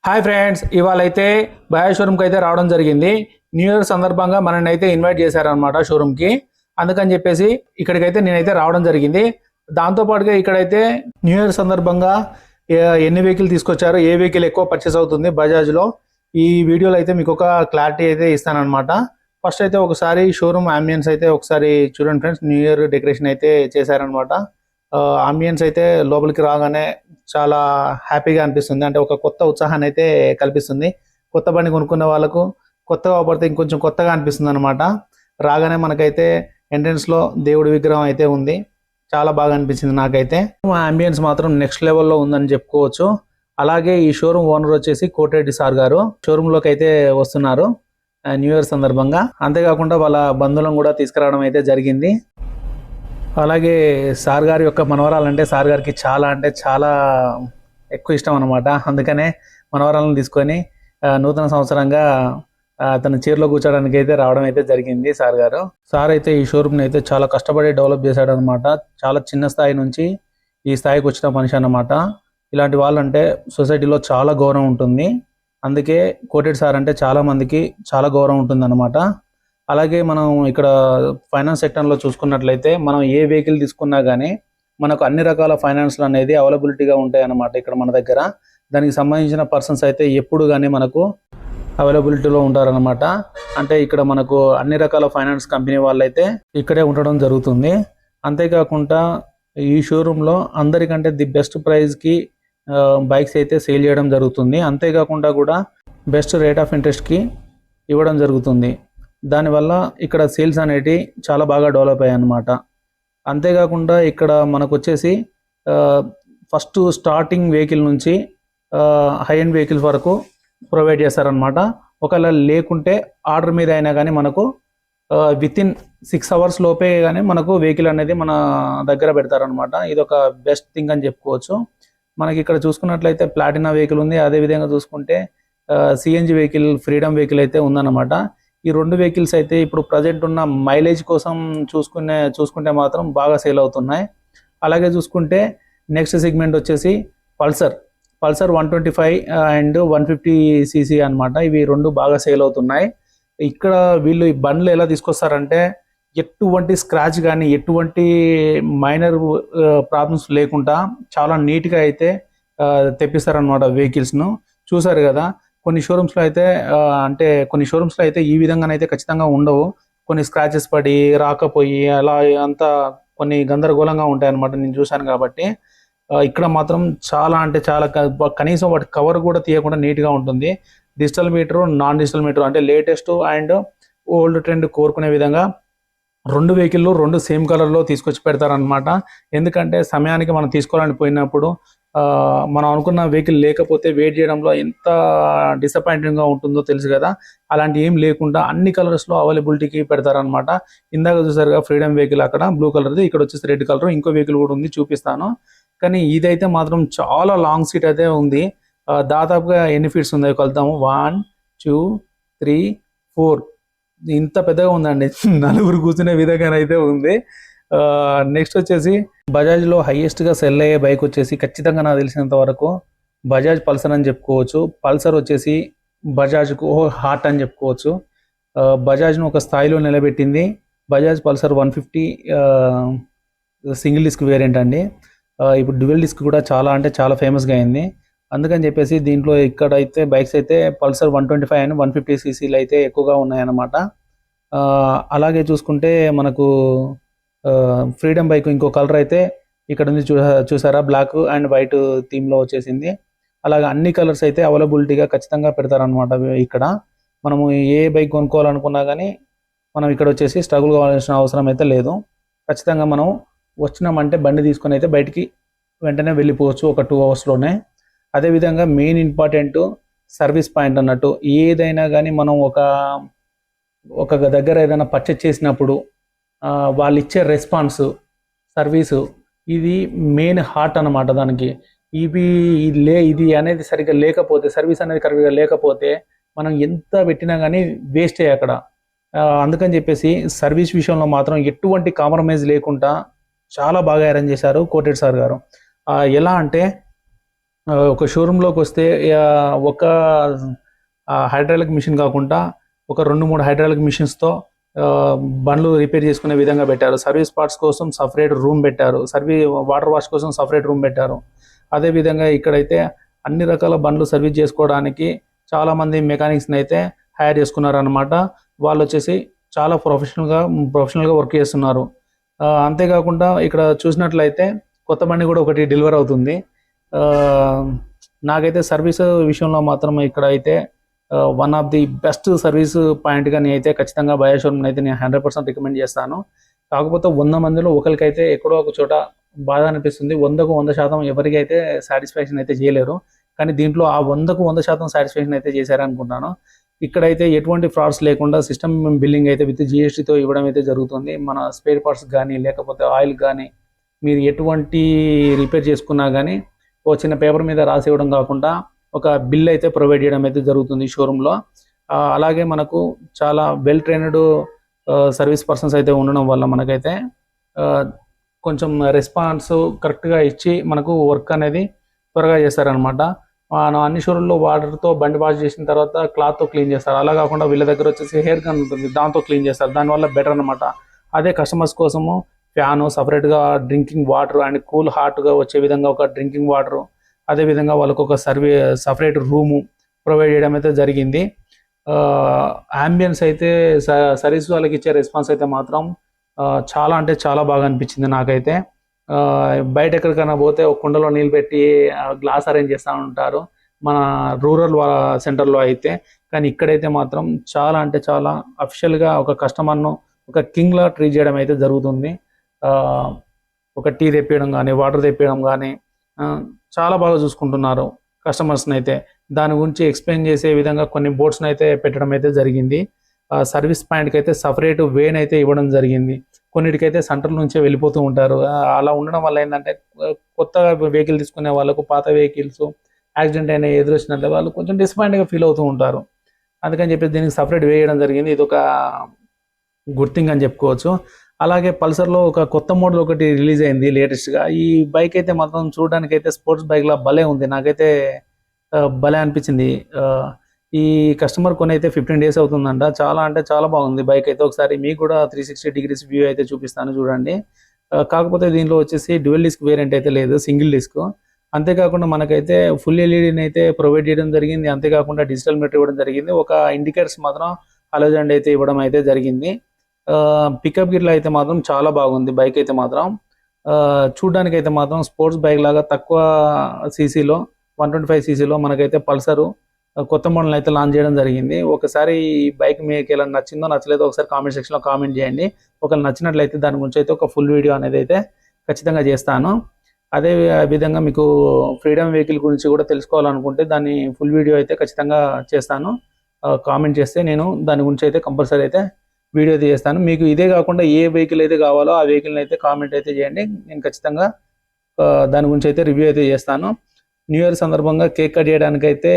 Hi friends, ఇవాళ అయితే బజాజ్ షోరూమ్కి అయితే రావడం జరిగింది. న్యూ ఇయర్ సందర్భంగా మనల్ని అయితే ఇన్వైట్ చేశారనమాట షోరూమ్కి. అందుకని చెప్పేసి ఇక్కడికైతే నేనైతే రావడం జరిగింది. దాంతోపాటుగా ఇక్కడైతే న్యూ ఇయర్ సందర్భంగా ఎన్ని వెహికల్ తీసుకొచ్చారు, ఏ వెహికల్ ఎక్కువ పర్చేస్ అవుతుంది బజాజ్లో, ఈ వీడియోలో అయితే మీకు ఒక క్లారిటీ అయితే ఇస్తానన్నమాట. ఫస్ట్ అయితే ఒకసారి షోరూమ్ అంబియన్స్ అయితే ఒకసారి చూడండి ఫ్రెండ్స్. న్యూ ఇయర్ డెకరేషన్ అయితే చేశారనమాట. అంబియన్స్ అయితే లోపలికి రాగానే చాలా హ్యాపీగా అనిపిస్తుంది. అంటే ఒక కొత్త ఉత్సాహాన్ని అయితే కల్పిస్తుంది. కొత్త బండి కొనుక్కున్న వాళ్ళకు కొత్తగా పడితే ఇంకొంచెం కొత్తగా అనిపిస్తుంది అనమాట. రాగానే మనకైతే ఎంట్రన్స్లో దేవుడి విగ్రహం అయితే ఉంది. చాలా బాగా అనిపించింది నాకైతే. అంబియన్స్ మాత్రం నెక్స్ట్ లెవెల్లో ఉందని చెప్పుకోవచ్చు. అలాగే ఈ షోరూమ్ ఓనర్ వచ్చేసి కోటిరెడ్డి సార్ గారు షోరూంలోకి అయితే వస్తున్నారు న్యూ ఇయర్ సందర్భంగా. అంతేకాకుండా వాళ్ళ బంధువులను కూడా తీసుకురావడం అయితే జరిగింది. అలాగే సార్ గారి యొక్క మనవరాలు అంటే సార్ గారికి చాలా అంటే చాలా ఎక్కువ ఇష్టం అనమాట. అందుకనే మనవరాలను తీసుకొని నూతన సంవత్సరంగా తన చీరలో కూర్చోడానికి అయితే రావడం అయితే జరిగింది సార్ గారు. సార్ అయితే ఈ షోరూమ్ని అయితే చాలా కష్టపడి డెవలప్ చేశాడు అనమాట. చాలా చిన్న స్థాయి నుంచి ఈ స్థాయికి వచ్చిన మనిషి అన్నమాట. ఇలాంటి వాళ్ళంటే సొసైటీలో చాలా గౌరవం ఉంటుంది. అందుకే కోటెడ్ సార్ అంటే చాలా మందికి చాలా గౌరవం ఉంటుంది అనమాట. అలాగే మనం ఇక్కడ ఫైనాన్స్ సెక్టర్లో చూసుకున్నట్లయితే మనం ఏ వెహికల్ తీసుకున్నా కానీ మనకు అన్ని రకాల ఫైనాన్స్లు అనేది అవైలబిలిటీగా ఉంటాయి అన్నమాట ఇక్కడ మన దగ్గర. దానికి సంబంధించిన పర్సన్స్ అయితే ఎప్పుడు కానీ మనకు అవైలబిలిటీలో ఉంటారనమాట. అంటే ఇక్కడ మనకు అన్ని రకాల ఫైనాన్స్ కంపెనీ వాళ్ళైతే ఇక్కడే ఉండడం జరుగుతుంది. అంతేకాకుండా ఈ షోరూంలో అందరికంటే ది బెస్ట్ ప్రైస్కి బైక్స్ అయితే సేల్ చేయడం జరుగుతుంది. అంతేకాకుండా కూడా బెస్ట్ రేట్ ఆఫ్ ఇంట్రెస్ట్కి ఇవ్వడం జరుగుతుంది. దానివల్ల ఇక్కడ సేల్స్ అనేటివి చాలా బాగా డెవలప్ అయ్యాయి అన్నమాట. అంతేకాకుండా ఇక్కడ మనకు వచ్చేసి ఫస్ట్ స్టార్టింగ్ వెహికల్ నుంచి హై ఎండ్ వెహికల్స్ వరకు ప్రొవైడ్ చేస్తారనమాట. ఒకవేళ లేకుంటే ఆర్డర్ మీద అయినా కానీ మనకు వితిన్ 6 hours లోపే కానీ మనకు వెహికల్ అనేది మన దగ్గర పెడతారనమాట. ఇది ఒక బెస్ట్ థింగ్ అని చెప్పుకోవచ్చు. మనకి ఇక్కడ చూసుకున్నట్లయితే ప్లాటినా వెహికల్ ఉంది. అదేవిధంగా చూసుకుంటే సిఎన్జి వెహికల్, ఫ్రీడమ్ వెహికల్ అయితే ఉందన్నమాట. ఈ రెండు వెహికల్స్ అయితే ఇప్పుడు ప్రజెంట్ ఉన్న మైలేజ్ కోసం చూసుకుంటే మాత్రం బాగా సేల్ అవుతున్నాయి. అలాగే చూసుకుంటే నెక్స్ట్ సెగ్మెంట్ వచ్చేసి పల్సర్ 125 అండ్ 150cc అనమాట. ఇవి రెండు బాగా సేల్ అవుతున్నాయి. ఇక్కడ వీళ్ళు ఈ బండ్లు ఎలా తీసుకొస్తారంటే ఎటువంటి స్క్రాచ్ కానీ ఎటువంటి మైనర్ ప్రాబ్లమ్స్ లేకుండా చాలా నీట్గా అయితే తెప్పిస్తారనమాట వెహికల్స్ను. చూసారు కదా, కొన్ని షోరూమ్స్లో అయితే ఈ విధంగానైతే ఖచ్చితంగా ఉండవు. కొన్ని స్క్రాచెస్ పడి రాకపోయి అలా అంతా కొన్ని గందరగోళంగా ఉంటాయన్నమాట. నేను చూశాను కాబట్టి. ఇక్కడ మాత్రం చాలా అంటే చాలా కనీసం వాటి కవర్ కూడా తీయకుండా నీట్గా ఉంటుంది. Digital meter, non digital meter అంటే లేటెస్ట్ అండ్ ఓల్డ్ ట్రెండ్ కోరుకునే విధంగా రెండు వెహికల్లు రెండు సేమ్ కలర్లో తీసుకొచ్చి పెడతారనమాట. ఎందుకంటే సమయానికి మనం తీసుకోవాలని పోయినప్పుడు మనం అనుకున్న వెహికల్ లేకపోతే వెయిట్ చేయడంలో ఎంత డిసప్పాయింటింగ్గా ఉంటుందో తెలుసు కదా. అలాంటి ఏం లేకుండా అన్ని కలర్స్లో అవైలబిలిటీకి పెడతారనమాట. ఇందాక చూసారుగా ఫ్రీడమ్ వెహికల్ అక్కడ బ్లూ కలర్ది, ఇక్కడ వచ్చేసి రెడ్ కలర్. ఇంకో వెహికల్ కూడా ఉంది, చూపిస్తాను. కానీ ఇదైతే మాత్రం చాలా లాంగ్ సీట్ అయితే ఉంది. దాదాపుగా ఎన్ని ఫీట్స్ ఉందో కొలుద్దాము. 1 2 3 4 ఇంత పెద్దగా ఉందండి. నలుగురు కూర్చునే విధంగానైతే ఉంది. నెక్స్ట్ వచ్చేసి బజాజ్లో హైయెస్ట్గా సెల్ అయ్యే బైక్ వచ్చేసి ఖచ్చితంగా నాకు తెలిసినంత వరకు బజాజ్ పల్సర్ అని చెప్పుకోవచ్చు. పల్సర్ వచ్చేసి బజాజ్కు హార్ట్ అని చెప్పుకోవచ్చు. బజాజ్ను ఒక స్థాయిలో నిలబెట్టింది Bajaj Pulsar 150 single disc variant అండి. ఇప్పుడు డ్యూయల్ డిస్క్ కూడా చాలా అంటే చాలా ఫేమస్గా అయింది. అందుకని చెప్పేసి దీంట్లో ఇక్కడైతే బైక్స్ అయితే పల్సర్ 125 అండ్ 150cc అయితే ఎక్కువగా ఉన్నాయన్నమాట. అలాగే చూసుకుంటే మనకు ఫ్రీడమ్ బైక్ ఇంకో కలర్ అయితే ఇక్కడ ఉంది, చూసారా, బ్లాక్ అండ్ వైట్ థీమ్లో వచ్చేసింది. అలాగే అన్ని కలర్స్ అయితే అవైలబిలిటీగా ఖచ్చితంగా పెడతారనమాట. ఇక్కడ మనము ఏ బైక్ కొనుక్కోవాలనుకున్నా కానీ మనం ఇక్కడ వచ్చేసి స్ట్రగుల్ కావాల్సిన అవసరం అయితే లేదు. ఖచ్చితంగా మనం వచ్చినామంటే బండి తీసుకొని అయితే బయటికి వెంటనే వెళ్ళిపోవచ్చు ఒక 2 hours. అదేవిధంగా మెయిన్ ఇంపార్టెంట్ సర్వీస్ పాయింట్ అన్నట్టు. ఏదైనా కానీ మనం ఒక దగ్గర ఏదైనా పర్చేజ్ చేసినప్పుడు వాళ్ళు ఇచ్చే రెస్పాన్స్, సర్వీసు, ఇది మెయిన్ హార్ట్ అన్నమాట దానికి. ఇది అనేది సరిగ్గా లేకపోతే, సర్వీస్ అనేది కరెక్ట్గా లేకపోతే మనం ఎంత పెట్టినా కానీ వేస్టే అక్కడ. అందుకని చెప్పేసి సర్వీస్ విషయంలో మాత్రం ఎటువంటి కాంప్రమైజ్ లేకుండా చాలా బాగా అరేంజ్ చేశారు కోటెడ్ సార్ గారు. ఎలా అంటే ఒక షోరూంలోకి వస్తే ఒక హైడ్రాలిక్ మిషన్ కాకుండా ఒక 2-3 హైడ్రాలిక్ మిషన్స్తో బండ్లు రిపేర్ చేసుకునే విధంగా పెట్టారు. సర్వీస్ పార్ట్స్ కోసం సపరేట్ రూమ్ పెట్టారు. వాటర్ వాష్ కోసం సపరేట్ రూమ్ పెట్టారు. అదేవిధంగా ఇక్కడైతే అన్ని రకాల బండ్లు సర్వీస్ చేసుకోవడానికి చాలామంది మెకానిక్స్ని అయితే హైర్ చేసుకున్నారనమాట. వాళ్ళు వచ్చేసి చాలా ప్రొఫెషనల్గా వర్క్ చేస్తున్నారు. అంతేకాకుండా ఇక్కడ చూసినట్లయితే కొత్త బండి కూడా ఒకటి డెలివర్ అవుతుంది. నాకైతే సర్వీస్ విషయంలో మాత్రం ఇక్కడ అయితే one of the best service పాయింట్గా నేనైతే ఖచ్చితంగా బజాజ్ షోరూమ్ని అయితే నేను 100% రికమెండ్ చేస్తాను. కాకపోతే 100 మందిలో ఒకరికైతే ఎక్కడో ఒక చోట బాధ అనిపిస్తుంది. 100కు 100% ఎవరికైతే సాటిస్ఫాక్షన్ అయితే చేయలేరు. కానీ దీంట్లో ఆ 100కు 100% సాటిస్ఫాక్షన్ అయితే చేశారనుకుంటాను. ఇక్కడైతే ఎటువంటి ఫ్రాడ్స్ లేకుండా సిస్టమ్ బిల్లింగ్ అయితే విత్ జిఎస్టీతో ఇవ్వడం అయితే జరుగుతుంది. మన స్పేర్ పార్ట్స్ కానీ లేకపోతే ఆయిల్ కానీ మీరు ఎటువంటి రిపేర్ చేసుకున్నా కానీ ఒక చిన్న పేపర్ మీద రాసి ఇవ్వడం కాకుండా ఒక బిల్ అయితే ప్రొవైడ్ చేయడం అయితే జరుగుతుంది షోరూంలో. అలాగే మనకు చాలా వెల్ ట్రైన్డ్ సర్వీస్ పర్సన్స్ అయితే ఉండడం వల్ల మనకైతే కొంచెం రెస్పాన్స్ కరెక్ట్గా ఇచ్చి మనకు వర్క్ అనేది త్వరగా చేస్తారనమాట. మనం అన్ని షోరూంలో వాటర్తో బండి వాష్ చేసిన తర్వాత క్లాత్తో క్లీన్ చేస్తారు. అలా కాకుండా వీళ్ళ దగ్గర వచ్చేసి హెయిర్ గన్ ఉంటుంది, దాంతో క్లీన్ చేస్తారు. దానివల్ల బెటర్ అనమాట. అదే కస్టమర్స్ కోసము ఫ్యాను, సపరేట్గా డ్రింకింగ్ వాటర్ అండ్ కూల్ హాట్గా వచ్చే విధంగా ఒక డ్రింకింగ్ వాటరు, అదేవిధంగా వాళ్ళకు ఒక సపరేట్ రూము ప్రొవైడ్ చేయడం అయితే జరిగింది. అంబియన్స్ అయితే సర్వీస్ వాళ్ళకి ఇచ్చే రెస్పాన్స్ అయితే మాత్రం చాలా అంటే చాలా బాగా అనిపించింది నాకైతే. బయట ఎక్కడికైనా పోతే ఒక కుండలో నీళ్ళు పెట్టి గ్లాస్ అరేంజ్ చేస్తూ ఉంటారు మన రూరల్ సెంటర్లో అయితే. కానీ ఇక్కడైతే మాత్రం చాలా అంటే చాలా అఫిషియల్గా ఒక కస్టమర్ను ఒక కింగ్లా ట్రీట్ చేయడం అయితే జరుగుతుంది. ఒక టీ తెప్పించడం కానీ వాటర్ తెప్పించడం కానీ చాలా బాగా చూసుకుంటున్నారు కస్టమర్స్ని అయితే. దాని గురించి ఎక్స్ప్లెయిన్ చేసే విధంగా కొన్ని బోర్డ్స్ని అయితే పెట్టడం అయితే జరిగింది. సర్వీస్ పాయింట్కి అయితే సపరేట్ వేన్ అయితే ఇవ్వడం జరిగింది. కొన్నిటికైతే సెంటర్ నుంచే వెళ్ళిపోతూ ఉంటారు. అలా ఉండడం వల్ల ఏంటంటే కొత్తగా వెహికల్ తీసుకునే వాళ్ళకు పాత వెహికల్స్ యాక్సిడెంట్ అయినా ఎదురొచ్చినట్లే వాళ్ళు కొంచెం డిసప్పాయింట్గా ఫీల్ అవుతూ ఉంటారు. అందుకని చెప్పి దీనికి సపరేట్ వేయడం జరిగింది. ఇది ఒక గుడ్ థింగ్ అని చెప్పుకోవచ్చు. అలాగే పల్సర్లో ఒక కొత్త మోడల్ ఒకటి రిలీజ్ అయింది లేటెస్ట్గా. ఈ బైక్ అయితే మాత్రం చూడడానికి అయితే స్పోర్ట్స్ బైక్లా భలే ఉంది. నాకైతే భలే అనిపించింది. ఈ కస్టమర్ కొని అయితే 15 days అవుతుందంట. చాలా అంటే చాలా బాగుంది బైక్ అయితే. ఒకసారి మీకు కూడా 360 degrees వ్యూ అయితే చూపిస్తాను చూడండి. కాకపోతే దీనిలో వచ్చేసి డ్యూయల్ డిస్క్ వేరియంట్ అయితే లేదు, సింగిల్ డిస్క్. అంతేకాకుండా మనకైతే ఫుల్ ఎల్ఈడీని అయితే ప్రొవైడ్ చేయడం జరిగింది. అంతేకాకుండా డిజిటల్ మీటర్ ఇవ్వడం జరిగింది. ఒక ఇండికేటర్స్ మాత్రం హలోజన్ అయితే ఇవ్వడం అయితే జరిగింది. పికప్ గిట్లా అయితే మాత్రం చాలా బాగుంది బైక్ అయితే మాత్రం. చూడ్డానికి అయితే మాత్రం స్పోర్ట్స్ బైక్ లాగా తక్కువ సీసీలో 125 cc మనకైతే పల్సరు కొత్త మోడల్ అయితే లాంచ్ చేయడం జరిగింది. ఒకసారి ఈ బైక్ మీకు ఎలా నచ్చిందో నచ్చలేదో ఒకసారి కామెంట్ సెక్షన్లో కామెంట్ చేయండి. ఒకవేళ నచ్చినట్లయితే దాని గురించి అయితే ఒక ఫుల్ వీడియో అనేది అయితే ఖచ్చితంగా చేస్తాను. అదే విధంగా మీకు ఫ్రీడమ్ వెహికల్ గురించి కూడా తెలుసుకోవాలనుకుంటే దాన్ని ఫుల్ వీడియో అయితే ఖచ్చితంగా చేస్తాను. కామెంట్ చేస్తే నేను దాని గురించి అయితే కంపల్సరీ అయితే వీడియో అయితే చేస్తాను. మీకు ఇదే కాకుండా ఏ వెహికల్ అయితే కావాలో ఆ వెహికల్ని అయితే కామెంట్ అయితే చేయండి. నేను ఖచ్చితంగా దాని గురించి అయితే రివ్యూ అయితే చేస్తాను. న్యూ ఇయర్ సందర్భంగా కేక్ కట్ చేయడానికి అయితే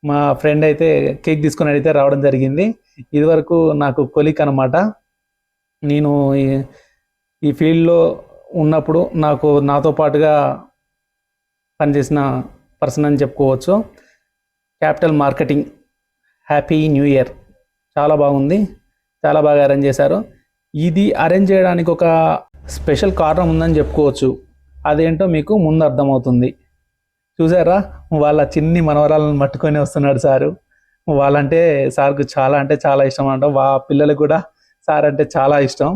మా ఫ్రెండ్ అయితే కేక్ తీసుకొని అయితే రావడం జరిగింది. ఇదివరకు నాకు కొలీగ్ అనమాట. నేను ఈ ఫీల్డ్లో ఉన్నప్పుడు నాతో పాటుగా పనిచేసిన పర్సన్ అని చెప్పుకోవచ్చు. Capital marketing happy new year. చాలా బాగుంది, చాలా బాగా అరేంజ్ చేశారు. ఇది అరేంజ్ చేయడానికి ఒక స్పెషల్ కారణం ఉందని చెప్పుకోవచ్చు. అదేంటో మీకు ముందు అర్థమవుతుంది. చూసారా, వాళ్ళ చిన్ని మనవరాలను పట్టుకొని వస్తున్నాడు సారు. వాళ్ళంటే సార్కు చాలా అంటే చాలా ఇష్టం అంట. పిల్లలకు కూడా సార్ అంటే చాలా ఇష్టం.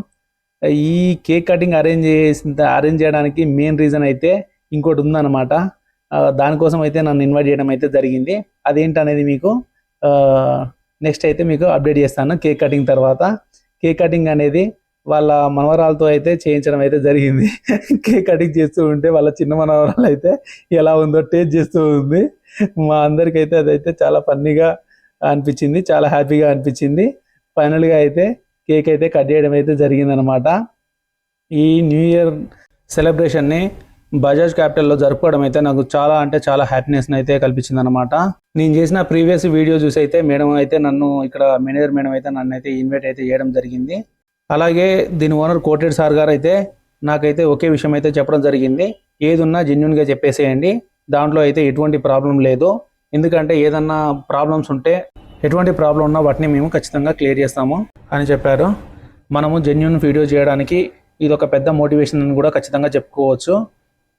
ఈ కేక్ కటింగ్ అరేంజ్ చేయడానికి మెయిన్ రీజన్ అయితే ఇంకోటి ఉందన్నమాట. దానికోసం అయితే నన్ను ఇన్వైట్ చేయడం అయితే జరిగింది. అదేంటనేది మీకు నెక్స్ట్ అయితే మీకు అప్డేట్ చేస్తాను. కేక్ కటింగ్ తర్వాత కేక్ కటింగ్ అనేది వాళ్ళ మనవరాలతో అయితే చేయించడం అయితే జరిగింది. కేక్ కటింగ్ చేస్తూ ఉంటే వాళ్ళ చిన్న మనవరాలు అయితే ఎలా ఉందో టేస్ట్ చేస్తూ ఉంది. మా అందరికైతే అదైతే చాలా ఫన్నీగా అనిపించింది, చాలా హ్యాపీగా అనిపించింది. ఫైనల్గా అయితే కేక్ అయితే కట్ చేయడం అయితే జరిగిందనమాట. ఈ న్యూ ఇయర్ సెలబ్రేషన్ని బజాజ్ క్యాపిటల్లో జరుపుకోవడం అయితే నాకు చాలా అంటే చాలా హ్యాపీనెస్ని అయితే కల్పించింది అనమాట. నేను చేసిన ప్రీవియస్ వీడియో చూసి అయితే మేడం అయితే నన్ను ఇక్కడ మేనేజర్ మేడం అయితే నన్ను అయితే ఇన్వైట్ అయితే చేయడం జరిగింది. అలాగే దీని ఓనర్ కోటెడ్ సార్ గారు అయితే నాకైతే ఒకే విషయం అయితే చెప్పడం జరిగింది. ఏది ఉన్నా జెన్యున్గా చెప్పేసేయండి, దాంట్లో అయితే ఎటువంటి ప్రాబ్లం లేదు. ఎందుకంటే ఏదన్నా ప్రాబ్లమ్స్ ఉంటే ఎటువంటి ప్రాబ్లం ఉన్నా వాటిని మేము ఖచ్చితంగా క్లియర్ చేస్తాము అని చెప్పారు. మనము జెన్యూన్ వీడియో చేయడానికి ఇది ఒక పెద్ద మోటివేషన్ అని కూడా ఖచ్చితంగా చెప్పుకోవచ్చు.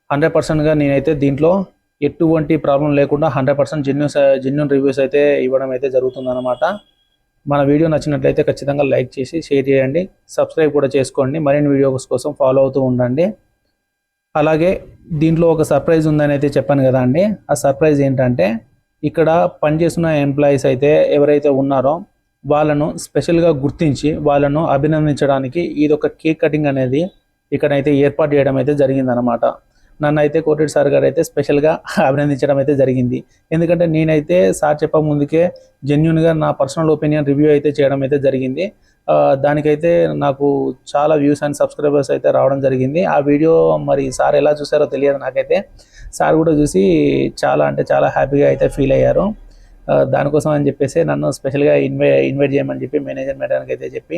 100%గా నేనైతే దీంట్లో ఎటువంటి ప్రాబ్లం లేకుండా 100% జెన్యూన్ రివ్యూస్ అయితే ఇవ్వడం అయితే జరుగుతుందన్నమాట. మన వీడియో నచ్చినట్లయితే ఖచ్చితంగా లైక్ చేసి షేర్ చేయండి, సబ్స్క్రైబ్ కూడా చేసుకోండి. మరిన్ని వీడియోస్ కోసం ఫాలో అవుతూ ఉండండి. అలాగే దీంట్లో ఒక సర్ప్రైజ్ ఉందని అయితే చెప్పాను కదా అండి. ఆ సర్ప్రైజ్ ఏంటంటే ఇక్కడ పనిచేస్తున్న ఎంప్లాయీస్ అయితే ఎవరైతే ఉన్నారో వాళ్ళను స్పెషల్గా గుర్తించి వాళ్ళను అభినందించడానికి ఇది ఒక కేక్ కటింగ్ అనేది ఇక్కడైతే ఏర్పాటు చేయడం అయితే జరిగిందనమాట. నన్ను అయితే కోటెడ్ సార్ గారు అయితే స్పెషల్గా అభినందించడం అయితే జరిగింది. ఎందుకంటే నేనైతే సార్ చెప్పక ముందుకే జెన్యున్గా నా పర్సనల్ ఒపీనియన్ రివ్యూ అయితే చేయడం అయితే జరిగింది. దానికైతే నాకు చాలా వ్యూస్ అండ్ సబ్స్క్రైబర్స్ అయితే రావడం జరిగింది. ఆ వీడియో మరి సార్ ఎలా చూసారో తెలియదు నాకైతే. సార్ కూడా చూసి చాలా అంటే చాలా హ్యాపీగా అయితే ఫీల్ అయ్యారు. దానికోసం అని చెప్పేసి నన్ను స్పెషల్గా ఇన్వైట్ చేయమని చెప్పి మేనేజర్ మేడానికి అయితే చెప్పి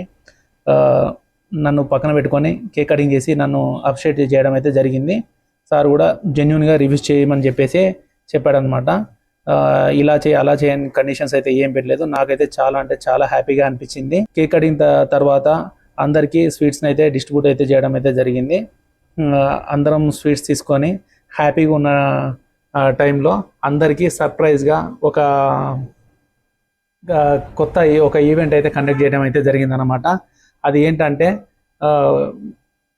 నన్ను పక్కన పెట్టుకొని కేక్ కటింగ్ చేసి నన్ను అప్రిషియేట్ చేయడం అయితే జరిగింది. సార్ కూడా జెన్యున్గా రివ్యూస్ చేయమని చెప్పేసి చెప్పాడనమాట. ఇలా చేయి అలా చేయని కండిషన్స్ అయితే ఏం పెట్టలేదు. నాకైతే చాలా అంటే చాలా హ్యాపీగా అనిపించింది. కేక్ కటింగ్ తర్వాత అందరికీ స్వీట్స్ని అయితే డిస్ట్రిబ్యూట్ అయితే చేయడం అయితే జరిగింది. అందరం స్వీట్స్ తీసుకొని హ్యాపీగా ఉన్న టైంలో అందరికీ సర్ప్రైజ్గా కొత్త ఒక ఈవెంట్ అయితే కండక్ట్ చేయడం అయితే జరిగిందనమాట. అది ఏంటంటే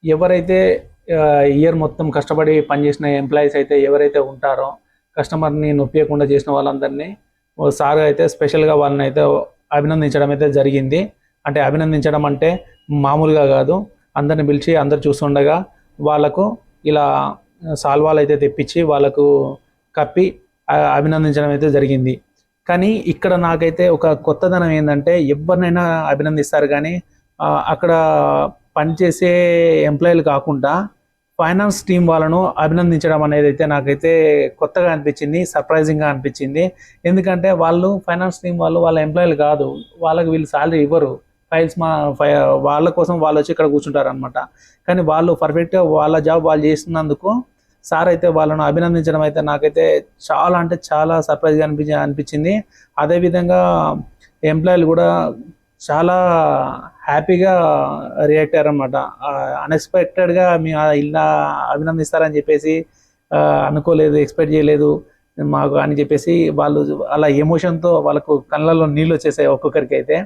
ఎవరైతే ఇయర్ మొత్తం కష్టపడి పనిచేసిన ఎంప్లాయీస్ అయితే ఎవరైతే ఉంటారో కస్టమర్ని నొప్పియకుండా చేసిన వాళ్ళందరినీ సార్ అయితే స్పెషల్గా వాళ్ళని అయితే అభినందించడం అయితే జరిగింది. అంటే అభినందించడం అంటే మామూలుగా కాదు, అందరిని పిలిచి అందరు చూస్తుండగా వాళ్ళకు ఇలా సాల్వాలు అయితే తెప్పించి వాళ్ళకు కప్పి అభినందించడం అయితే జరిగింది. కానీ ఇక్కడ నాకైతే ఒక కొత్తదనం ఏంటంటే ఎవరినైనా అభినందిస్తారు కానీ అక్కడ పనిచేసే ఎంప్లాయీలు కాకుండా ఫైనాన్స్ టీం వాళ్ళను అభినందించడం అనేది అయితే నాకైతే కొత్తగా అనిపించింది, సర్ప్రైజింగ్గా అనిపించింది. ఎందుకంటే వాళ్ళు ఫైనాన్స్ టీం వాళ్ళ ఎంప్లాయీలు కాదు, వాళ్ళకి వీళ్ళు శాలరీ ఇవ్వరు, వాళ్ళ కోసం వాళ్ళు వచ్చి ఇక్కడ కూర్చుంటారు అనమాట. కానీ వాళ్ళు పర్ఫెక్ట్గా వాళ్ళ జాబ్ వాళ్ళు చేస్తున్నందుకు సార్ అయితే వాళ్ళను అభినందించడం అయితే నాకైతే చాలా అంటే చాలా సర్ప్రైజ్గా అనిపించింది. అదేవిధంగా ఎంప్లాయీలు కూడా చాలా హ్యాపీగా రియాక్ట్ అయ్యారనమాట. అన్ఎక్స్పెక్టెడ్గా మేము ఇలా అభినందిస్తారని చెప్పేసి అనుకోలేదు, ఎక్స్పెక్ట్ చేయలేదు మాకు అని చెప్పేసి వాళ్ళు అలా ఎమోషన్తో వాళ్ళకు కళ్ళల్లో నీళ్ళు వచ్చేసాయి ఒక్కొక్కరికి అయితే.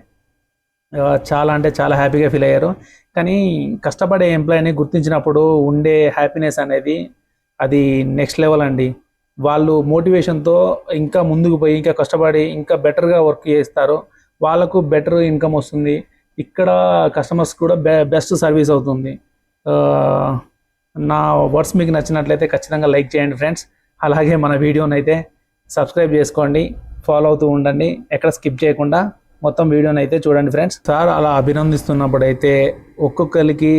చాలా అంటే చాలా హ్యాపీగా ఫీల్ అయ్యారు. కానీ కష్టపడే ఎంప్లాయీని గుర్తించినప్పుడు ఉండే హ్యాపీనెస్ అనేది అది నెక్స్ట్ లెవెల్ అండి. వాళ్ళు మోటివేషన్తో ఇంకా ముందుకు పోయి ఇంకా కష్టపడి ఇంకా బెటర్గా వర్క్ చేస్తారు, వాళ్ళకు బెటర్ ఇన్కమ్ వస్తుంది, ఇక్కడ కస్టమర్స్ కూడా బెస్ట్ సర్వీస్ అవుతుంది. నా వర్డ్స్ మీకు నచ్చినట్లయితే ఖచ్చితంగా లైక్ చేయండి ఫ్రెండ్స్. అలాగే మన వీడియోని అయితే సబ్స్క్రైబ్ చేసుకోండి, ఫాలో అవుతూ ఉండండి, ఎక్కడ స్కిప్ చేయకుండా మొత్తం వీడియోని అయితే చూడండి ఫ్రెండ్స్. సార్ అలా అభినందిస్తున్నప్పుడు అయితే ఒక్కొక్కరికి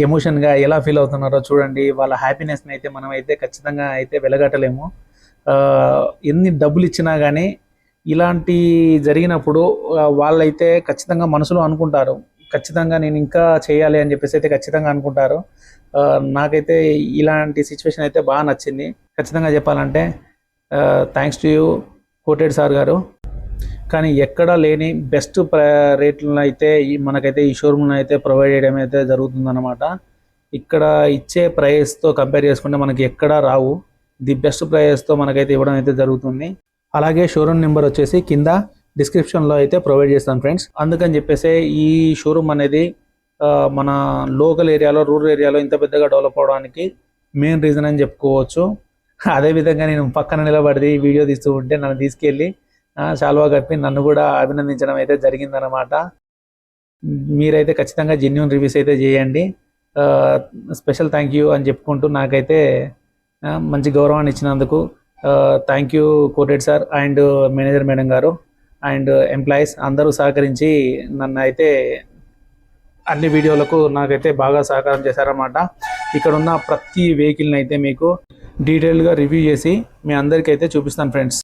ఎమోషన్గా ఎలా ఫీల్ అవుతున్నారో చూడండి. వాళ్ళ హ్యాపీనెస్ని అయితే మనం అయితే ఖచ్చితంగా అయితే వెలగట్టలేము. ఎన్ని డబ్బులు ఇచ్చినా కానీ ఇలాంటి జరిగినప్పుడు వాళ్ళైతే ఖచ్చితంగా మనసులో అనుకుంటారు, ఖచ్చితంగా నేను ఇంకా చేయాలి అని చెప్పేసి అయితే ఖచ్చితంగా అనుకుంటారు. నాకైతే ఇలాంటి సిచ్యువేషన్ అయితే బాగా నచ్చింది. ఖచ్చితంగా చెప్పాలంటే థ్యాంక్స్ టు యూ కోటెడ్ సార్ గారు. కానీ ఎక్కడా లేని బెస్ట్ రేట్లను అయితే మనకైతే ఈ షోరూమ్లో అయితే ప్రొవైడ్ చేయడం అయితే జరుగుతుందన్నమాట. ఇక్కడ ఇచ్చే ప్రైస్తో కంపేర్ చేసుకుంటే మనకి ఎక్కడా రావు, ది బెస్ట్ ప్రైస్తో మనకైతే ఇవ్వడం అయితే జరుగుతుంది. అలాగే షోరూమ్ నెంబర్ వచ్చేసి కింద డిస్క్రిప్షన్లో అయితే ప్రొవైడ్ చేస్తాను ఫ్రెండ్స్. అందుకని చెప్పేసి ఈ షోరూమ్ అనేది మన లోకల్ ఏరియాలో, రూరల్ ఏరియాలో ఇంత పెద్దగా డెవలప్ అవడానికి మెయిన్ రీజన్ అని చెప్పుకోవచ్చు. అదేవిధంగా నేను పక్కన నిలబడి వీడియో తీస్తూ ఉంటే నన్ను తీసుకెళ్ళి శాలువా కప్పి నన్ను కూడా అభినందించడం అయితే జరిగిందనమాట. మీరైతే ఖచ్చితంగా జెన్యూన్ రివ్యూస్ అయితే చేయండి. స్పెషల్ థ్యాంక్ యూ అని చెప్పుకుంటూ నాకైతే మంచి గౌరవాన్ని ఇచ్చినందుకు థ్యాంక్ యూ కోటెడ్ సార్ అండ్ మేనేజర్ మేడం గారు అండ్ ఎంప్లాయీస్ అందరూ సహకరించి నన్ను అయితే అన్ని వీడియోలకు నాకైతే బాగా సహకారం చేశారన్నమాట. ఇక్కడ ఉన్న ప్రతి వెహికల్ని అయితే మీకు డీటెయిల్గా రివ్యూ చేసి మీ అందరికీ అయితే చూపిస్తాను ఫ్రెండ్స్.